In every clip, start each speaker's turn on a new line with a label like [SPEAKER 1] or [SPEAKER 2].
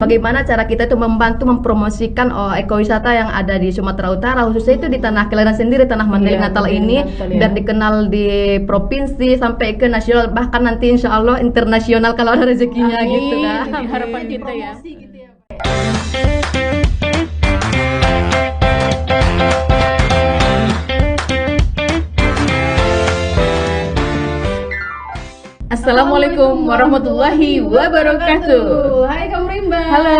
[SPEAKER 1] Bagaimana cara kita itu membantu mempromosikan ekowisata yang ada di Sumatera Utara, khususnya itu di tanah kelahiran sendiri, tanah Mandailing Natal ini, biar dikenal di provinsi sampai ke nasional, bahkan nanti insya Allah internasional kalau ada rezekinya.
[SPEAKER 2] Amin.
[SPEAKER 1] Gitu kan.
[SPEAKER 2] Jadi harapan kita ya. Assalamualaikum warahmatullahi wabarakatuh.
[SPEAKER 3] Hai Kamu Rimba.
[SPEAKER 2] Halo.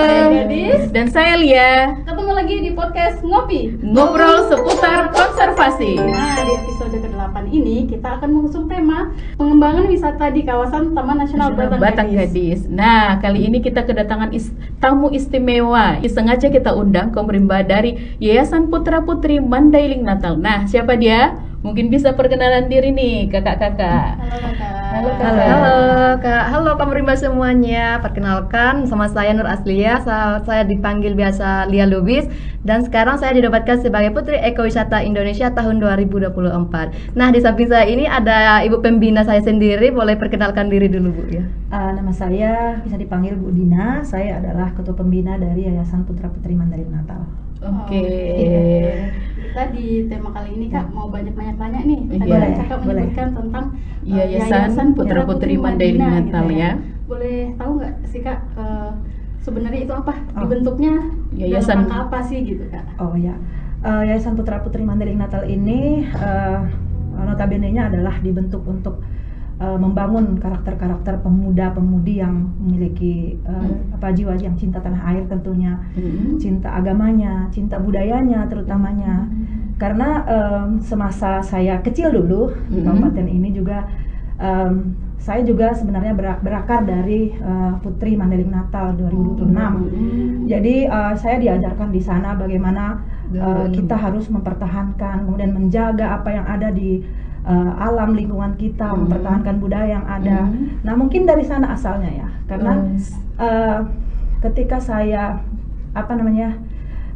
[SPEAKER 3] Saya Gadis.
[SPEAKER 2] Dan saya Lia.
[SPEAKER 3] Ketemu lagi di podcast Ngopi.
[SPEAKER 2] Ngobrol seputar konservasi.
[SPEAKER 3] Nah, di episode ke-8 ini kita akan mengusung tema pengembangan wisata di kawasan Taman Nasional Batang Gadis.
[SPEAKER 2] Nah, kali ini kita kedatangan tamu istimewa. Sengaja kita undang Kaum Rimba dari Yayasan Putra Putri Mandailing Natal. Nah, siapa dia? Mungkin bisa perkenalan diri nih, kakak-kakak.
[SPEAKER 3] Halo Kakak.
[SPEAKER 2] Halo, Kak.
[SPEAKER 1] Halo Kak, halo Kamu Rimba semuanya. Perkenalkan, sama saya Nur Aslia. Saya dipanggil biasa Lia Lubis. Dan sekarang saya dinobatkan sebagai Putri Ekowisata Indonesia tahun 2024. Nah, di samping saya ini ada ibu pembina saya sendiri. Boleh perkenalkan diri dulu Bu ya.
[SPEAKER 4] Nama saya bisa dipanggil Bu Dina. Saya adalah ketua pembina dari Yayasan Putra Putri Mandailing Natal.
[SPEAKER 2] Oke.
[SPEAKER 3] Kita di tema kali ini Kak mau banyak-banyak tanya nih. Tadi
[SPEAKER 2] Boleh,
[SPEAKER 3] Kakak menyebutkan tentang
[SPEAKER 2] Yayasan Putra Putri Mandailing Natal ya.
[SPEAKER 3] Boleh tahu nggak sih Kak sebenarnya itu apa?
[SPEAKER 4] Oh.
[SPEAKER 3] Dibentuknya
[SPEAKER 2] Yayasan
[SPEAKER 3] dalam rangka apa sih gitu Kak?
[SPEAKER 4] Oh ya, Yayasan Putra Putri Mandailing Natal ini notabene-nya adalah dibentuk untuk membangun karakter-karakter pemuda-pemudi yang memiliki jiwa yang cinta tanah air tentunya, cinta agamanya, cinta budayanya terutamanya. Karena semasa saya kecil dulu di kabupaten ini juga saya juga sebenarnya berakar dari Putri Mandailing Natal 2026. Jadi saya diajarkan di sana bagaimana kita harus mempertahankan, kemudian menjaga apa yang ada di alam lingkungan kita, mempertahankan budaya yang ada. Nah, mungkin dari sana asalnya ya. Karena ketika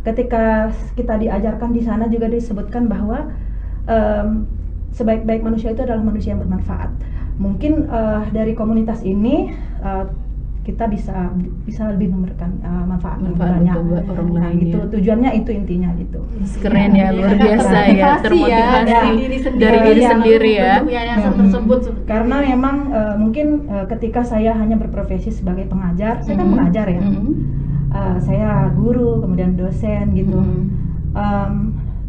[SPEAKER 4] ketika kita diajarkan di sana juga disebutkan bahwa sebaik-baik manusia itu adalah manusia yang bermanfaat. Mungkin dari komunitas ini kita bisa lebih memberikan manfaat banyak
[SPEAKER 2] buat orang lain
[SPEAKER 4] gitu.
[SPEAKER 2] ya.
[SPEAKER 4] Tujuannya itu intinya gitu.
[SPEAKER 2] Keren ya, luar biasa ya, termotivasi dari diri sendiri ya.
[SPEAKER 3] Yayasan tersebut.
[SPEAKER 4] Karena memang mungkin ketika saya hanya berprofesi sebagai pengajar, saya kan pengajar ya. Saya guru, kemudian dosen gitu.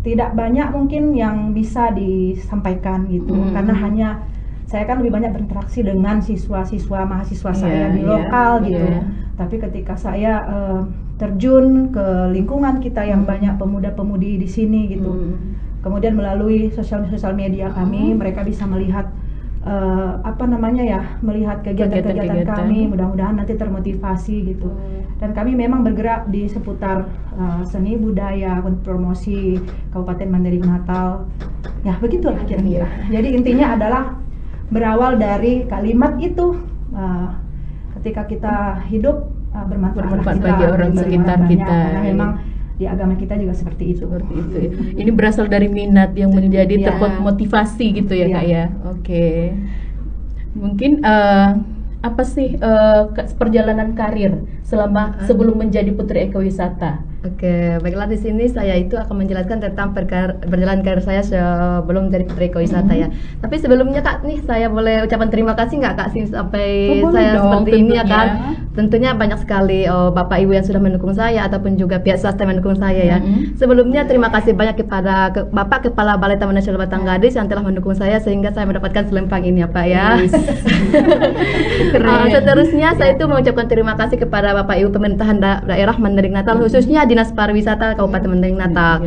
[SPEAKER 4] Tidak banyak mungkin yang bisa disampaikan gitu, karena hanya saya kan lebih banyak berinteraksi dengan siswa-siswa mahasiswa saya di lokal gitu. Tapi ketika saya terjun ke lingkungan kita yang banyak pemuda-pemudi di sini gitu, kemudian melalui sosial media kami, mereka bisa melihat melihat kegiatan-kegiatan kami. Mudah-mudahan nanti termotivasi gitu. Dan kami memang bergerak di seputar seni budaya, promosi Kabupaten Mandailing Natal. Ya begitulah kira-kira. Jadi intinya adalah berawal dari kalimat itu, ketika kita hidup bermanfaat
[SPEAKER 2] bagi orang sekitar kita.
[SPEAKER 4] Karena memang di agama kita juga seperti itu.
[SPEAKER 2] Ya. Ini berasal dari minat yang menjadi termotivasi gitu ya Kak ya. Oke. Mungkin apa sih perjalanan karir sebelum menjadi Putri Ekowisata?
[SPEAKER 1] Oke, baiklah, di sini saya itu akan menjelaskan tentang perjalanan karir saya sebelum jadi Putri Ekowisata ya. Tapi sebelumnya Kak, nih saya boleh ucapan terima kasih nggak Kak sih sampai saya
[SPEAKER 2] dong,
[SPEAKER 1] seperti ini ya kan?
[SPEAKER 2] tentunya.
[SPEAKER 1] Tentunya banyak sekali Bapak Ibu yang sudah mendukung saya ataupun juga pihak swasta yang mendukung saya ya. Sebelumnya terima kasih banyak kepada Bapak Kepala Balai Taman Nasional Batang Gadis yang telah mendukung saya sehingga saya mendapatkan selempang ini ya Pak ya. Seterusnya saya itu mengucapkan terima kasih kepada Bapak Ibu pemerintahan daerah Mandailing Natal, khususnya Dinas Pariwisata Kabupaten Mandailing Natal.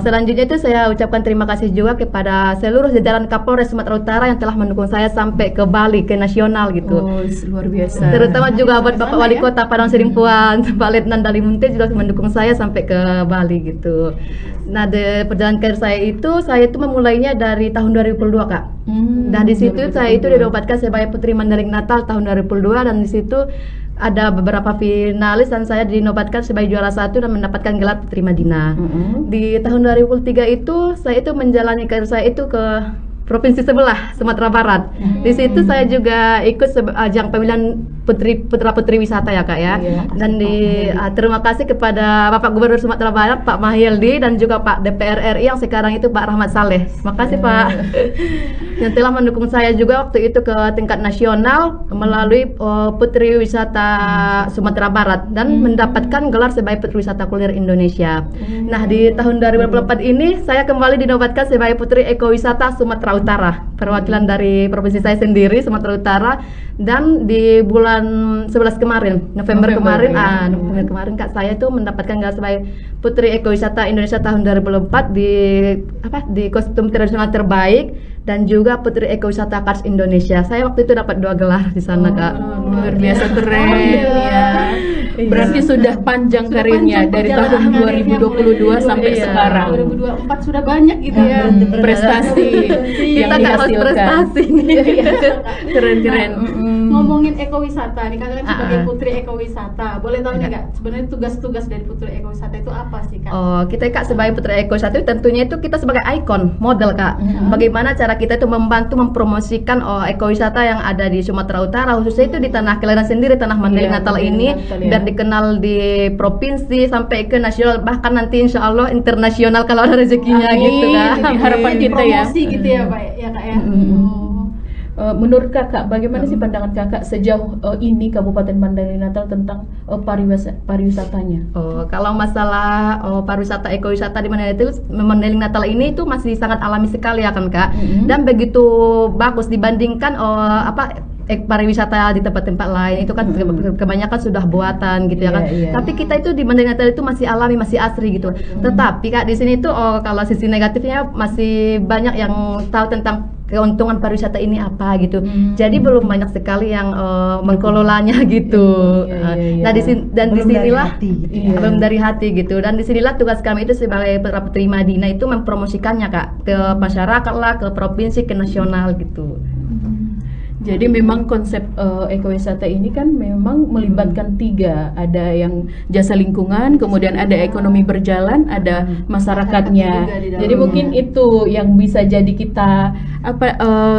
[SPEAKER 1] Selanjutnya itu saya ucapkan terima kasih juga kepada seluruh jajaran Kapolres Sumatera Utara yang telah mendukung saya sampai ke Bali, ke nasional gitu.
[SPEAKER 2] Luar biasa.
[SPEAKER 1] Terutama juga buat Bapak Wali Kota Padang Sidimpuan, Pak Letnan Dali Munte juga mendukung saya sampai ke Bali gitu. Nah, di perjalanan karir saya itu memulainya dari tahun 2002 Kak. Nah, di situ saya itu dinobatkan sebagai Putri Mandailing Natal tahun 2002 dan di situ ada beberapa finalis dan saya dinobatkan sebagai juara satu dan mendapatkan gelar Putri Madinah. Di tahun 2003 itu saya itu menjalani karir saya itu ke provinsi sebelah, Sumatera Barat. Di situ saya juga ikut ajang pemilihan putra-putri wisata ya Kak ya. Dan terima kasih kepada Bapak Gubernur Sumatera Barat Pak Mahyildi dan juga Pak DPR RI yang sekarang itu Pak Rahmat Saleh. Makasih Pak. Yang telah mendukung saya juga waktu itu ke tingkat nasional melalui Putri Wisata Sumatera Barat dan mendapatkan gelar sebagai Putri Wisata Kuliner Indonesia. Nah, di tahun 2024 ini saya kembali dinobatkan sebagai Putri Ekowisata Sumatera Utara, perwakilan dari provinsi saya sendiri Sumatera Utara. Dan di bulan 11 kemarin, November kemarin Kak, saya itu mendapatkan gelar sebagai Putri Ekowisata Indonesia tahun 2024 di kostum tradisional terbaik dan juga Putri Ekowisata Kars Indonesia. Saya waktu itu dapat 2 gelar di sana Kak.
[SPEAKER 2] Luar biasa keren ya. Berarti sudah panjang karirnya dari tahun 2022 sampai sekarang.
[SPEAKER 3] 2024 sudah banyak gitu ya.
[SPEAKER 2] Prestasi yang dihasilkan.
[SPEAKER 1] Prestasi nih.
[SPEAKER 2] Keren-keren.
[SPEAKER 3] Ngomongin ekowisata nih, Kakak kan sebagai Putri Ekowisata. Boleh tahu nih Kak, sebenarnya tugas-tugas dari Putri Ekowisata itu apa sih Kak?
[SPEAKER 1] Oh, kita Kak sebagai Putri Ekowisata itu tentunya itu kita sebagai ikon, model Kak. Bagaimana cara kita itu membantu mempromosikan ekowisata yang ada di Sumatera Utara, khususnya itu di tanah kelahiran sendiri, tanah Mandailing Natal ini, biar dikenal di provinsi sampai ke nasional, bahkan nanti insya Allah internasional kalau ada rezekinya. Gitu Kak.
[SPEAKER 2] Jadi harapan kita ya.
[SPEAKER 3] Promosi gitu ya Pak ya Kak ya.
[SPEAKER 2] Menurut Kakak, bagaimana sih pandangan Kakak sejauh ini Kabupaten Mandailing Natal tentang pariwisatanya?
[SPEAKER 1] Kalau masalah pariwisata ekowisata di Mandailing Natal ini itu masih sangat alami sekali ya kan Kak. Dan begitu bagus dibandingkan pariwisata di tempat-tempat lain itu kan kebanyakan sudah buatan gitu ya kan. Tapi kita itu di Mandailing Natal itu masih alami, masih asri gitu. Tetapi Kak di sini tuh kalau sisi negatifnya masih banyak yang tahu tentang keuntungan pariwisata ini apa gitu. Jadi belum banyak sekali yang mengelolanya gitu. Nah di sinilah belum dari hati gitu. Dan disinilah tugas kami itu sebagai Putra Putri Madinah itu mempromosikannya Kak ke masyarakat lah, ke provinsi, ke nasional gitu.
[SPEAKER 2] Jadi memang konsep ekowisata ini kan memang melibatkan 3, ada yang jasa lingkungan, kemudian ada ekonomi berjalan, ada masyarakatnya. Jadi mungkin itu yang bisa jadi kita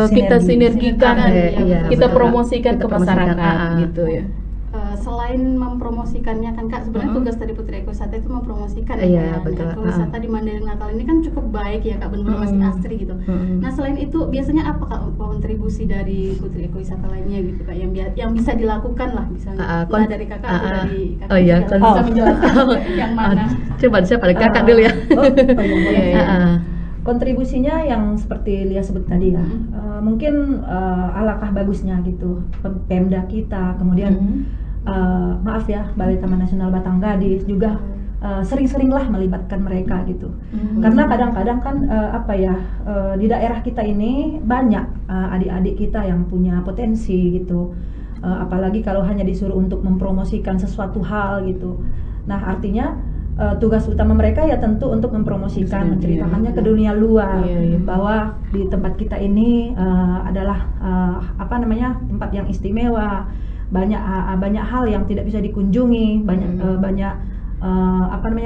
[SPEAKER 2] kita sinergikan, kita promosikan ke masyarakat gitu ya.
[SPEAKER 3] Selain mempromosikannya kan Kak, sebenarnya tugas dari Putri Ekowisata itu mempromosikan ekowisata di Mandailing Natal ini kan cukup baik ya Kak, benar-benar masih asri gitu. Nah selain itu biasanya apa Kak kontribusi dari Putri Ekowisata lainnya gitu Kak yang bisa dilakukan lah misalnya dari Kakak atau dari Kakak bisa menjelaskan yang mana?
[SPEAKER 1] Coba siapa Kakak dulu ya.
[SPEAKER 4] Kontribusinya yang seperti Lia sebut tadi ya, mungkin alangkah bagusnya gitu Pemda kita, kemudian maaf ya Balai Taman Nasional Batanggadis juga sering-seringlah melibatkan mereka gitu. Karena kadang-kadang kan di daerah kita ini banyak adik-adik kita yang punya potensi gitu. Apalagi kalau hanya disuruh untuk mempromosikan sesuatu hal gitu. Nah, artinya tugas utama mereka ya tentu untuk mempromosikan, menceritakannya ke dunia luar bahwa di tempat kita ini adalah tempat yang istimewa, banyak hal yang tidak bisa dikunjungi, banyak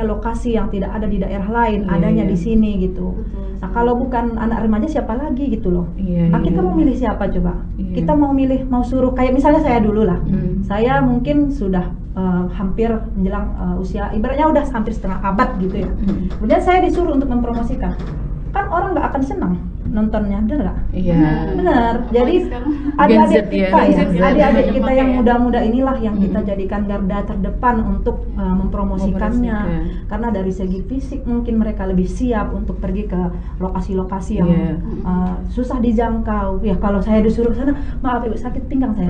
[SPEAKER 4] lokasi yang tidak ada di daerah lain, adanya di sini gitu. Nah kalau bukan anak remaja siapa lagi gitu loh. Kita mau milih siapa coba? Kita mau suruh kayak misalnya saya dulu lah. Saya mungkin sudah hampir menjelang usia, ibaratnya udah hampir setengah abad gitu ya. Kemudian saya disuruh untuk mempromosikan. Kan orang nggak akan senang nontonnya, benar nggak? Benar. Jadi adik-adik kita yang muda-muda inilah yang kita jadikan garda terdepan untuk mempromosikannya. Karena dari segi fisik mungkin mereka lebih siap untuk pergi ke lokasi-lokasi yang susah dijangkau. Ya kalau saya disuruh ke sana, maaf ibu sakit pinggang saya.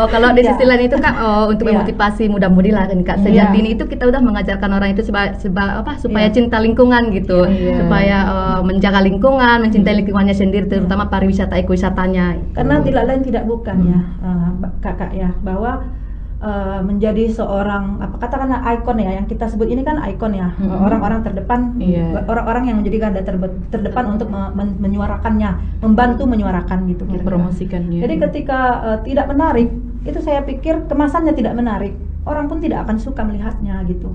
[SPEAKER 1] Kalau di sisi lain itu Kak, untuk memotivasi muda-mudi lah kan Kak. Sejak dini itu kita udah mengajarkan orang itu supaya cinta lingkungan gitu, supaya menjaga lingkungan, mencintai lingkungannya sendiri, terutama pariwisata ekowisatanya.
[SPEAKER 4] Karena tidak lain tidak bukan ya kakak ya, bahwa menjadi seorang katakanlah ikon ya, yang kita sebut ini kan ikon ya, orang-orang terdepan, orang-orang yang menjadi garda terdepan untuk menyuarakannya, membantu menyuarakan gitu,
[SPEAKER 2] mempromosikannya.
[SPEAKER 4] Jadi ketika tidak menarik, itu saya pikir kemasannya tidak menarik. orang pun tidak akan suka melihatnya gitu.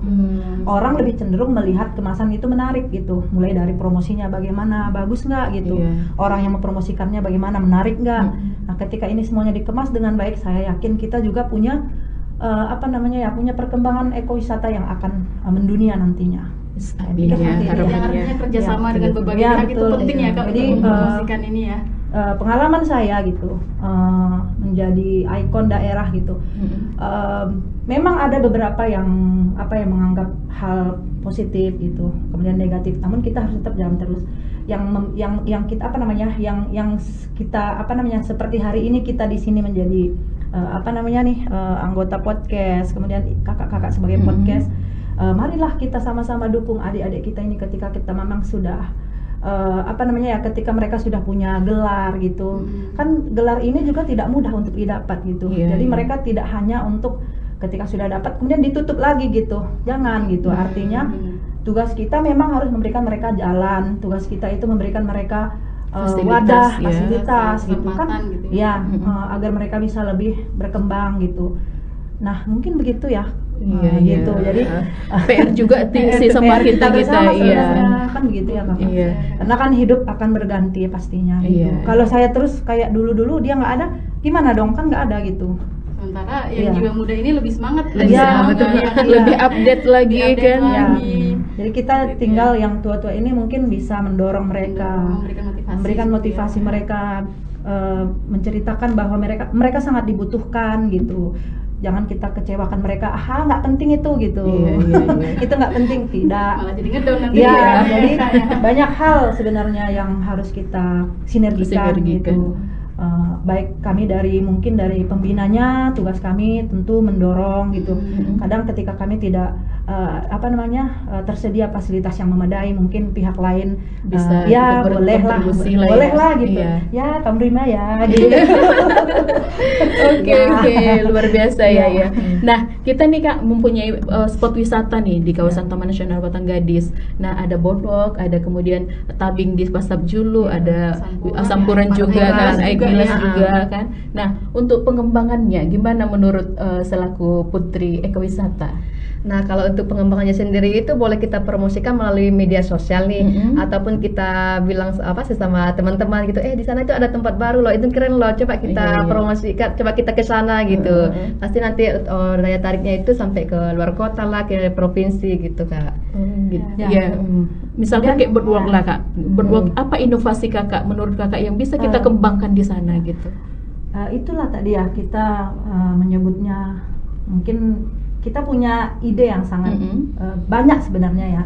[SPEAKER 4] Orang lebih cenderung melihat kemasan itu menarik gitu, mulai dari promosinya bagaimana, bagus nggak gitu, orang yang mempromosikannya bagaimana, menarik nggak. Nah ketika ini semuanya dikemas dengan baik, saya yakin kita juga punya punya perkembangan ekowisata yang akan mendunia nantinya.
[SPEAKER 2] Amin ya,
[SPEAKER 3] harapannya kerjasama dengan berbagai pihak itu penting ya Kak untuk mempromosikan ini ya.
[SPEAKER 4] Pengalaman saya gitu menjadi ikon daerah gitu, memang ada beberapa yang menganggap hal positif gitu, kemudian negatif, namun kita harus tetap jalan terus. Yang kita seperti hari ini kita di sini menjadi anggota podcast, kemudian kakak-kakak sebagai podcast, marilah kita sama-sama dukung adik-adik kita ini ketika kita memang sudah ketika mereka sudah punya gelar gitu. Kan gelar ini juga tidak mudah untuk didapat gitu. Jadi mereka tidak hanya untuk ketika sudah dapat kemudian ditutup lagi gitu. Jangan gitu. Artinya tugas kita memang harus memberikan mereka jalan. Tugas kita itu memberikan mereka fasilitas gitu kan. Gitu. Agar mereka bisa lebih berkembang gitu. Nah, mungkin begitu ya. Gitu. Jadi
[SPEAKER 2] PR juga sih sama kita
[SPEAKER 4] kan begitu ya Kak. Karena kan hidup akan berganti pastinya gitu. Kalau saya terus kayak dulu dia nggak ada, gimana dong, kan nggak ada gitu.
[SPEAKER 3] Sementara yang jiwa muda ini lebih semangat,
[SPEAKER 2] lebih update lagi kan.
[SPEAKER 4] Jadi kita tinggal yang tua-tua ini mungkin bisa mendorong mereka, memberikan motivasi mereka, menceritakan bahwa mereka sangat dibutuhkan gitu. Jangan kita kecewakan mereka, nggak penting itu gitu. Itu nggak penting, tidak.
[SPEAKER 3] Malah jadi ngedon nanti.
[SPEAKER 4] Jadi banyak hal sebenarnya yang harus kita sinergikan gitu. Baik kami dari pembinanya, tugas kami tentu mendorong gitu. Kadang ketika kami tidak tersedia fasilitas yang memadai, mungkin pihak lain
[SPEAKER 2] bisa
[SPEAKER 4] bolehlah gitu. Ya kamu terima ya gitu.
[SPEAKER 2] Oke, luar biasa ya. Nah, kita nih Kak mempunyai spot wisata nih di kawasan Taman Nasional Batanggadis. Nah, ada Bodok, ada kemudian tabing di Pasar Julu, ada Sampuran juga kan, air gilas juga kan. Nah, untuk pengembangannya gimana menurut selaku Putri Ekowisata?
[SPEAKER 1] Nah, kalau untuk pengembangannya sendiri itu boleh kita promosikan melalui media sosial nih, ataupun kita bilang sesama teman-teman gitu, di sana itu ada tempat baru loh, itu keren loh, coba kita promosikan, coba kita ke sana gitu. Pasti nanti daya tariknya itu sampai ke luar kota lah, ke provinsi gitu Kak.
[SPEAKER 2] Misalkan kayak Birdwalk lah Kak. Birdwalk, apa inovasi Kakak menurut Kakak yang bisa kita kembangkan di sana gitu?
[SPEAKER 4] Itulah tadi ya, kita menyebutnya, mungkin kita punya ide yang sangat banyak sebenarnya ya.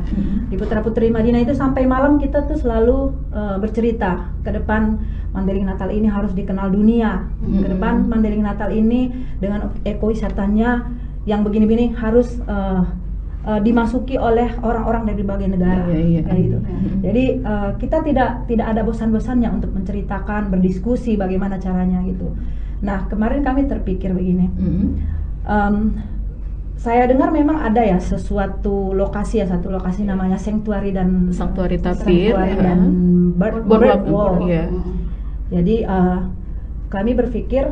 [SPEAKER 4] Di Putra Putri Madinah itu sampai malam kita tuh selalu bercerita ke depan Mandailing Natal ini harus dikenal dunia. Ke depan Mandailing Natal ini dengan ekowisatanya yang begini-begini harus dimasuki oleh orang-orang dari berbagai negara. Gitu. Jadi kita tidak ada bosan-bosannya untuk menceritakan, berdiskusi bagaimana caranya gitu. Nah, kemarin kami terpikir begini. Saya dengar memang ada ya satu lokasi namanya Sanctuary Tapir dan Birdwalk. Jadi kami berpikir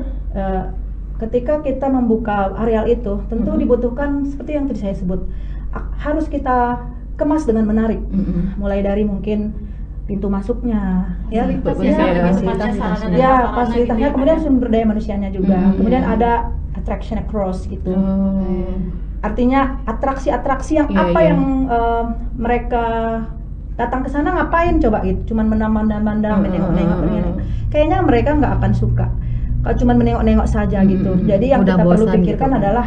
[SPEAKER 4] ketika kita membuka areal itu tentu dibutuhkan seperti yang tadi saya sebut, harus kita kemas dengan menarik. Mulai dari mungkin pintu masuknya, fasilitasnya, kemudian sumber daya manusianya juga, kemudian ada attraction across gitu. Artinya atraksi-atraksi yang yang mereka datang ke sana ngapain coba gitu, cuman menambah-nambah, menengok-nengok. Kayaknya mereka nggak akan suka kalau cuman menengok-nengok saja gitu. Jadi yang kita perlu pikirkan gitu adalah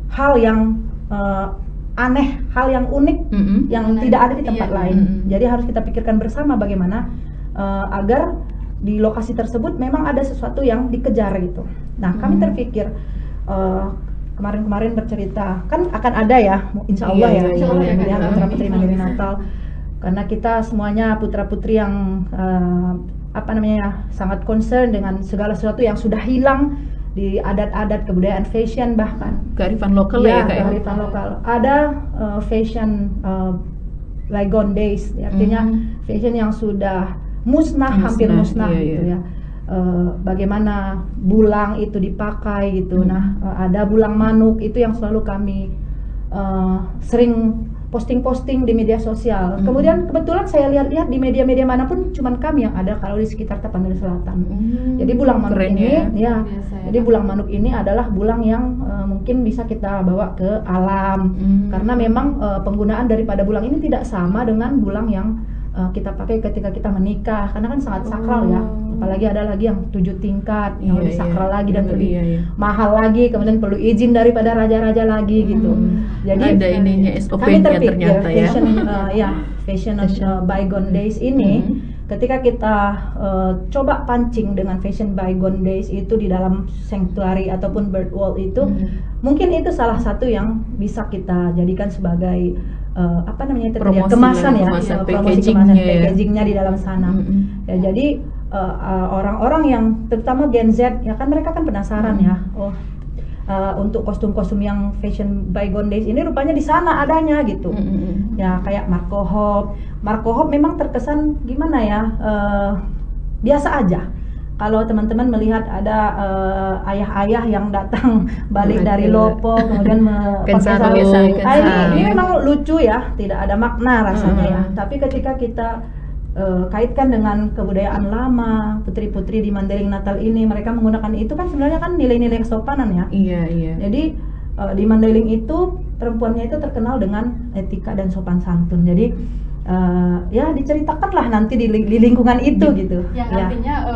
[SPEAKER 4] hal yang aneh, hal yang unik yang tidak ada di tempat lain. Jadi harus kita pikirkan bersama bagaimana agar di lokasi tersebut memang ada sesuatu yang dikejar gitu. Nah, kami terpikir kemarin bercerita kan akan ada ya, insya Allah pemilihan Putra Putri Mandailing Natal, karena kita semuanya putra-putri yang sangat concern dengan segala sesuatu yang sudah hilang di adat-adat, kebudayaan, fashion, bahkan
[SPEAKER 2] kearifan lokal ya Kak.
[SPEAKER 4] Kearifan lokal. Ada fashion bygone days, artinya fashion yang sudah hampir musnah gitu ya. bagaimana bulang itu dipakai gitu. Nah, ada bulang manuk itu yang selalu kami sering posting-posting di media sosial. Kemudian kebetulan saya lihat-lihat di media-media manapun cuman kami yang ada kalau di sekitar Tapanuli Selatan. Jadi bulang manuk ini jadi bulang manuk ini adalah bulang yang mungkin bisa kita bawa ke alam. Karena memang penggunaan daripada bulang ini tidak sama dengan bulang yang kita pakai ketika kita menikah, karena kan sangat sakral ya. Apalagi ada lagi yang 7 tingkat yang lebih sakral lagi dan lebih mahal lagi, kemudian perlu izin daripada raja-raja lagi gitu. Jadi
[SPEAKER 2] ada ininya
[SPEAKER 4] kami
[SPEAKER 2] SOP-nya
[SPEAKER 4] terpikir
[SPEAKER 2] ternyata ya.
[SPEAKER 4] Fashion bygone days ini ketika kita coba pancing dengan fashion bygone days itu di dalam sanctuary ataupun bird wall itu, mungkin itu salah satu yang bisa kita jadikan sebagai kemasan packagingnya di dalam sana. Ya, jadi orang-orang yang terutama Gen Z ya kan mereka kan penasaran ya, untuk kostum-kostum yang fashion bygone days ini rupanya di sana adanya gitu. Ya kayak Marco Hop memang terkesan gimana ya, biasa aja. Kalau teman-teman melihat ada ayah-ayah yang datang balik dari Lopo kemudian ini memang lucu ya, tidak ada makna rasanya ya. Tapi ketika kita kaitkan dengan kebudayaan lama, putri-putri di Mandailing Natal ini mereka menggunakan itu kan sebenarnya kan nilai-nilai kesopanan ya.
[SPEAKER 2] Iya.
[SPEAKER 4] Jadi di Mandailing itu perempuannya itu terkenal dengan etika dan sopan santun. Jadi ya diceritakanlah nanti di lingkungan itu gitu.
[SPEAKER 3] Yang artinya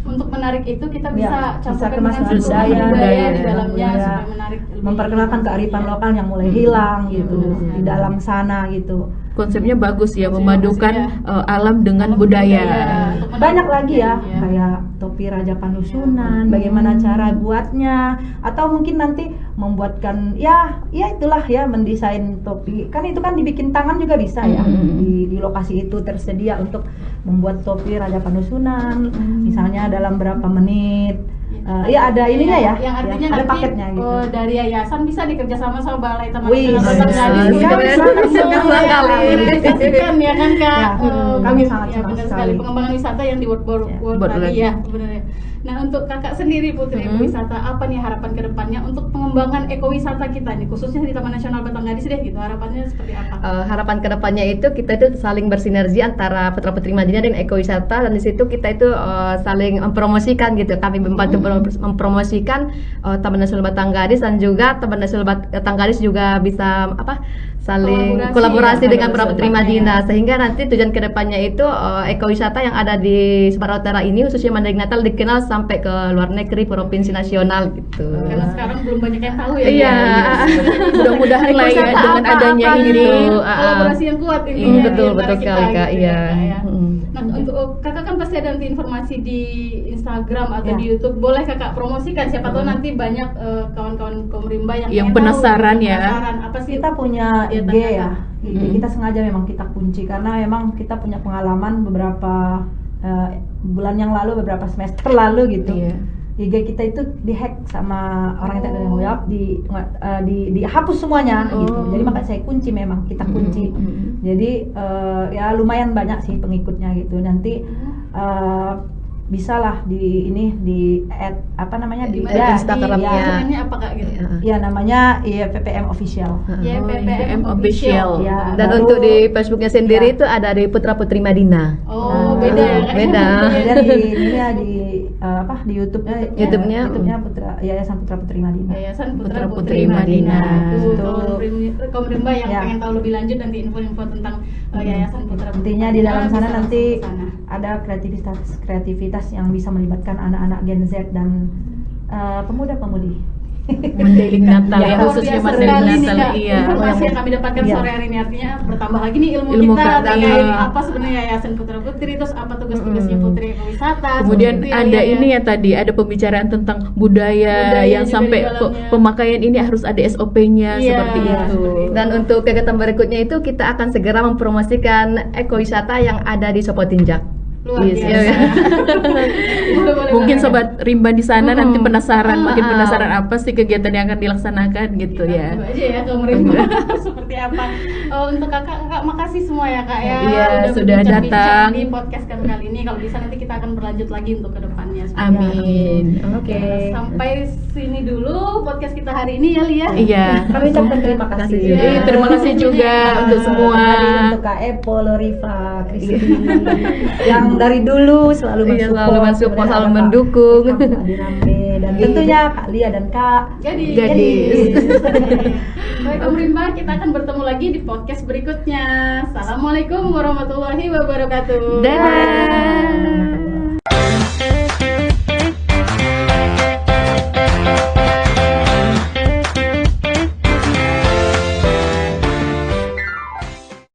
[SPEAKER 3] untuk menarik itu kita bisa
[SPEAKER 4] kemas
[SPEAKER 3] budaya di dalamnya supaya menarik,
[SPEAKER 4] memperkenalkan kearifan lokal yang mulai hilang gitu di dalam sana gitu.
[SPEAKER 2] Konsepnya bagus ya, memadukan alam dengan budaya.
[SPEAKER 4] Banyak lagi ya, kayak topi Raja Panusunan, bagaimana cara buatnya, atau mungkin nanti membuatkan ya itulah ya, mendesain topi. Kan itu kan dibikin tangan juga bisa ya. Di lokasi itu tersedia untuk membuat topi Raja Panusunan, misalnya dalam berapa menit. Ada ininya ya,
[SPEAKER 3] yang artinya
[SPEAKER 4] ada
[SPEAKER 3] nanti
[SPEAKER 4] paketnya gitu.
[SPEAKER 3] Dari yayasan bisa dikerjasama sama Balai Taman Nasional
[SPEAKER 4] Gadis.
[SPEAKER 3] Kasihkan ya kan Kak.
[SPEAKER 4] Kami sangat senang
[SPEAKER 3] sekali pengembangan wisata yang di World tadi ya sebenarnya. Nah, untuk Kakak sendiri Putri Ekowisata, apa nih harapan kedepannya untuk pengembangan ekowisata kita nih, khususnya di Taman Nasional Batangadis deh gitu, harapannya seperti apa?
[SPEAKER 1] Harapan kedepannya itu kita itu saling bersinergi antara Putra Putri Madinah dan ekowisata, dan di situ kita itu saling mempromosikan gitu. Kami membantu mempromosikan Taman Nasional Batangadis, dan juga Taman Nasional Batangadis juga bisa saling kolaborasi dengan Putra Putri Madinah, sehingga nanti tujuan kedepannya itu ekowisata yang ada di Sumatera Utara ini khususnya Mandailing Natal dikenal sampai ke luar negeri, provinsi nasional gitu.
[SPEAKER 3] Karena sekarang belum banyak yang tahu ya.
[SPEAKER 1] Iya.
[SPEAKER 2] Mudah-mudahan lah ya dengan adanya ini
[SPEAKER 3] kolaborasi yang kuat ini.
[SPEAKER 1] Betul sekali Kak. Iya.
[SPEAKER 3] Nah, untuk Kakak kan pasti ada nanti informasi di Instagram atau di YouTube. Boleh Kakak promosikan, siapa tahu nanti banyak kawan-kawan kaum rimba yang
[SPEAKER 2] penasaran
[SPEAKER 3] tahu,
[SPEAKER 2] ya.
[SPEAKER 3] Apa sih?
[SPEAKER 4] Kita punya IG ya. Kita sengaja memang kita kunci karena memang kita punya pengalaman beberapa bulan yang lalu, beberapa semester lalu gitu. IG kita itu dihack sama orang yang tidak bertanggung jawab, dihapus semuanya gitu. Jadi makanya saya kunci, memang kita kunci. Jadi ya lumayan banyak sih pengikutnya gitu. Nanti bisalah di add di
[SPEAKER 3] Instagramnya apa Kak gitu?
[SPEAKER 4] Ya namanya PPM Official.
[SPEAKER 3] PPM Official.
[SPEAKER 1] Ya, dan baru, untuk di Facebooknya sendiri itu ada di Putra Putri Madinah.
[SPEAKER 3] Beda ya Kak?
[SPEAKER 1] Beda.
[SPEAKER 4] Dan di YouTube-nya Yayasan Putra Putri Madinah.
[SPEAKER 3] Yayasan Putra Putri Madinah. Kaum rimba yang pengen tahu lebih lanjut nanti info-info tentang Yayasan Putra Putri.
[SPEAKER 4] Intinya di dalam sana nanti ada kreativitas yang bisa melibatkan anak-anak Gen Z dan pemuda-pemudi.
[SPEAKER 2] Mandailing Natal ya, khususnya Mandailing Natal.
[SPEAKER 3] Informasi yang kami dapatkan sore hari ini, artinya bertambah lagi nih ilmu kita terkait apa sebenarnya Yayasan Putra Putri, terus apa tugas-tugasnya Putri Ekowisata.
[SPEAKER 2] Kemudian ada ini ya tadi, ada pembicaraan tentang budaya yang sampai pemakaian ini harus ada SOP-nya seperti itu.
[SPEAKER 1] Dan untuk kegiatan berikutnya itu kita akan segera mempromosikan ekowisata yang ada di Sopotinjak.
[SPEAKER 3] Luar biasa.
[SPEAKER 2] Mungkin sobat rimba di sana nanti makin penasaran apa sih kegiatan yang akan dilaksanakan gitu ya.
[SPEAKER 3] Coba aja ya kaum rimba seperti apa. Untuk kakak makasih semua ya Kak ya.
[SPEAKER 2] Iya, sudah datang
[SPEAKER 3] di podcast kali ini. Kalau bisa nanti kita akan berlanjut lagi untuk ke depan. kedepannya.
[SPEAKER 2] Amin.
[SPEAKER 3] Oke, sampai sini dulu podcast kita hari ini ya Lia.
[SPEAKER 2] Iya.
[SPEAKER 4] Kami ucapkan terima kasih.
[SPEAKER 2] Terima kasih juga untuk semua.
[SPEAKER 4] Untuk Kak Epo, Lorifa, Kristi yang dari dulu selalu
[SPEAKER 1] mensupport, selalu mendukung.
[SPEAKER 4] Dan tentunya Kak Lia dan Kak
[SPEAKER 2] Gadis.
[SPEAKER 3] Baik Om Rimba, kita akan bertemu lagi di podcast berikutnya. Assalamualaikum warahmatullahi wabarakatuh.
[SPEAKER 2] Dadah.